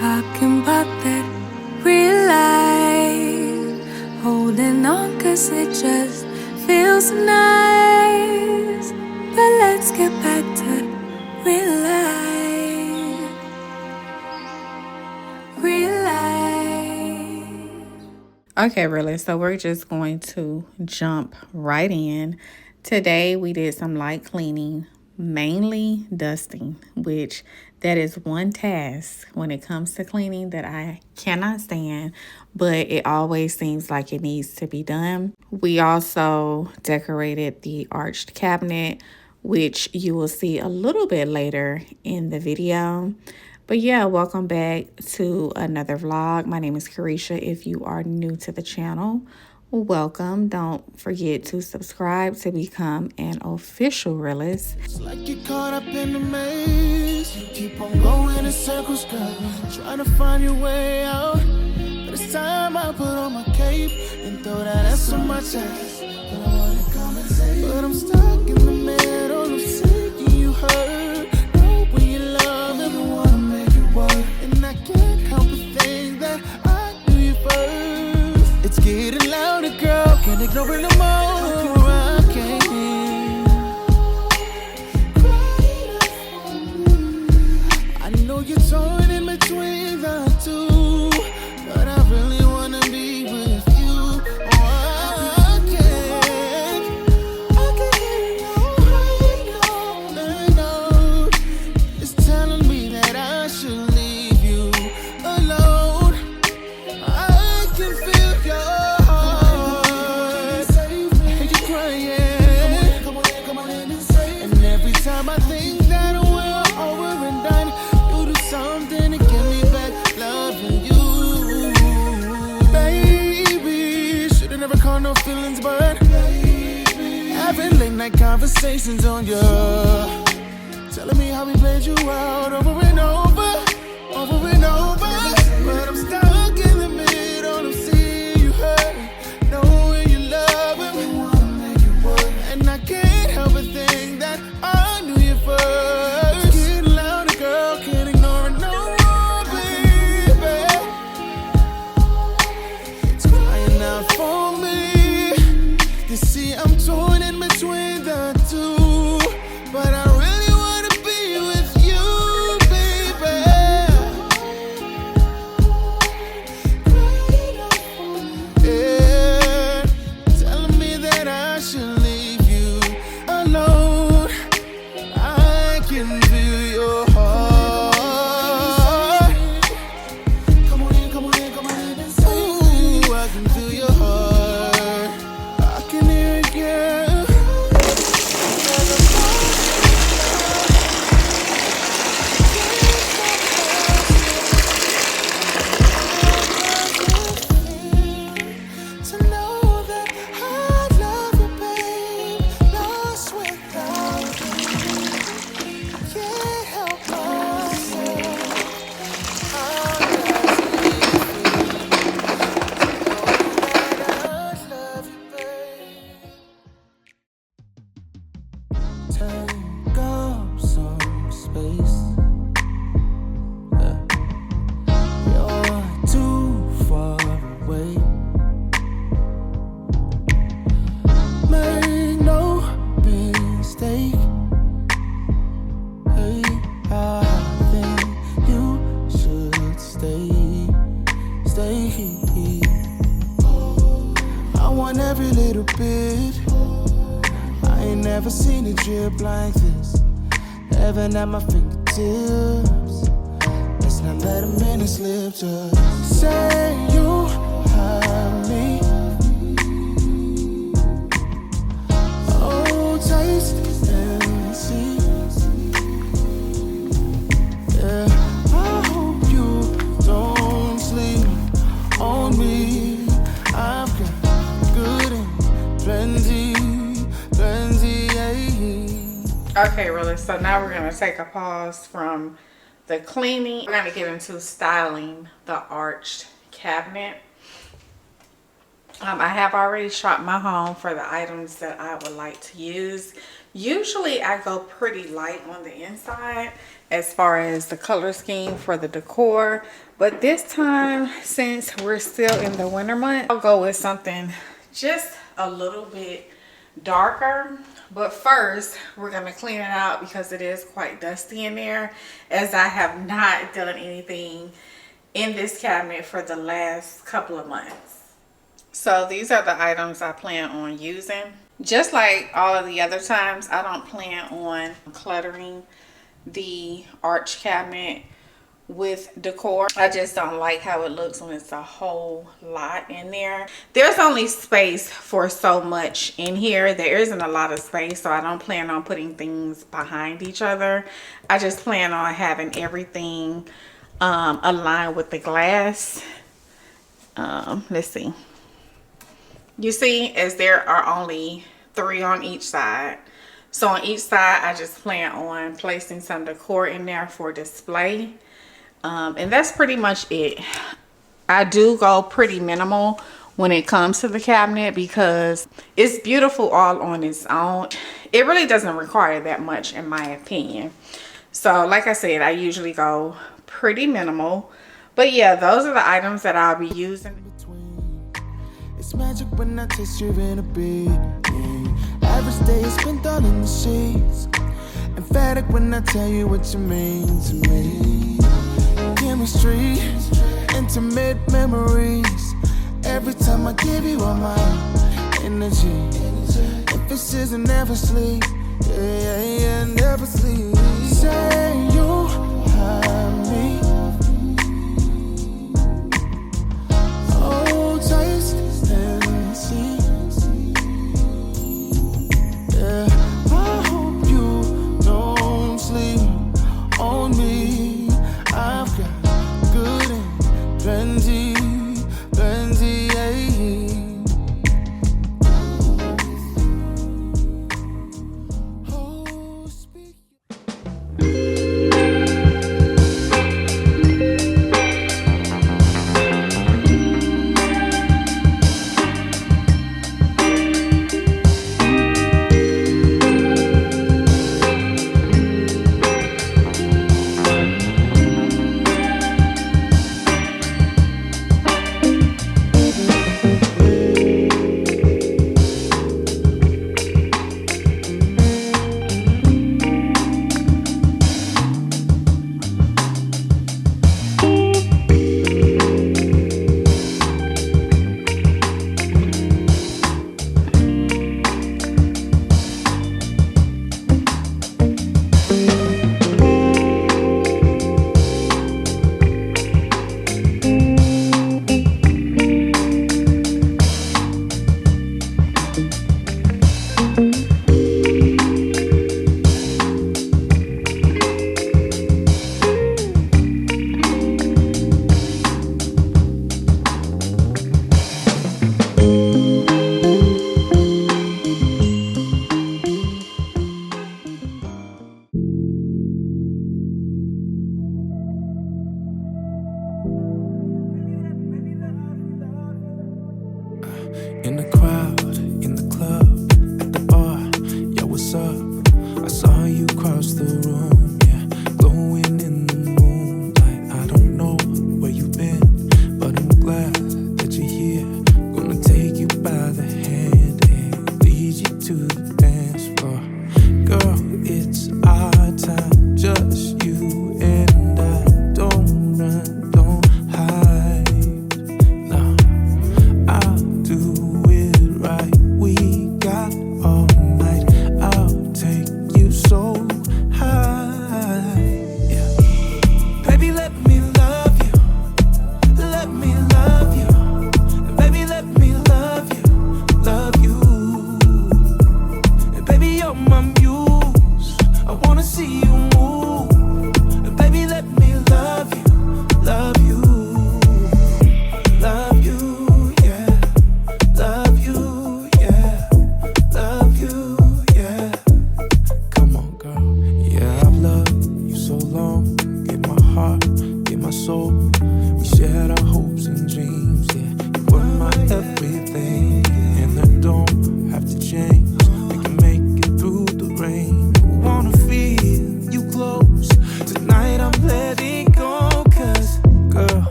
talking about that real life, holding on 'cause it just feels nice. But let's get back to real life, real life. Okay, really, so we're just going to jump right in. Today we did some light cleaning, mainly dusting, which that is one task when it comes to cleaning that I cannot stand, but it always seems like it needs to be done. We also decorated the arched cabinet, which you will see a little bit later in the video. But yeah, welcome back to another vlog. My name is Carisha. If you are new to the channel, welcome. Don't forget to subscribe to become an official realist. It's like you're caught up in the maze. You keep on going in circles, girl, trying to find your way out. But it's time I put on my cape and throw that ass on my chest. But I wanna come and say, but I'm stuck in the middle of saying you hurt. Know when you love and I wanna make it work, and I can't help but think that I knew you first. It's getting louder, girl, can't ignore it no more. I can't. I know you're torn in between the two, but I really wanna be with you. Oh, I can't hear your heart, no. It's telling me that I should leave you alone. I can feel your heart. I hear you crying. Come on in and save. And every time I think that we're over and done, you do something to get me back loving you. Baby, should've never caught no feelings, but having late night conversations on you, telling me how we played you out over and over, over and over. But I'm stuck in the middle of seeing you hurt, knowing you love him, and I can't help but think that I knew you first. It's getting louder, girl, can't ignore it no more, baby. It's crying out for me. You see, I'm torn in between the two, but I really wanna be with you, baby. Yeah, telling me that I should leave you alone. I can feel your heart. Come on in, come on in, come on in and say, ooh, I can feel your heart. I can hear it, yeah. To know that I love you, babe, lost without you. Can't help myself. I love you, babe. Take up some space. You're too far away. Make no mistake. Hey, I think you should stay. I want every little bit. I ain't never seen it drip like this. Heaven at my fingertips. Let's not let a minute slip. Just say you have me. Oh, taste and see. Yeah, I hope you don't sleep on me. I've got good and plenty, yeah. Okay, really, so now we're gonna take a pause from the cleaning. We're gonna get into styling the arched cabinet. I have already shopped my home for the items that I would like to use. Usually I go pretty light on the inside as far as the color scheme for the decor, but this time, since we're still in the winter month, I'll go with something just a little bit darker. But first we're going to clean it out because it is quite dusty in there, as I have not done anything in this cabinet for the last couple of months. So these are the items I plan on using. Just like all of the other times, I don't plan on cluttering the arch cabinet with decor. I just don't like how it looks when it's a whole lot in there. There's only space for so much in here. There isn't a lot of space, so I don't plan on putting things behind each other. I just plan on having everything aligned with the glass. Let's see. You see, as there are only 3 on each side. So on each side, I just plan on placing some decor in there for display. And that's pretty much it. I do go pretty minimal when it comes to the cabinet because it's beautiful all on its own. It really doesn't require that much in my opinion. So like I said, I usually go pretty minimal. But yeah, those are the items that I'll be using. It's magic when I taste you in a bed. Average day is spent all in the sheets. Emphatic when I tell you what you mean to me. Chemistry, intimate memories. Every time I give you all my energy. Emphasis and never sleep. Yeah, never sleep.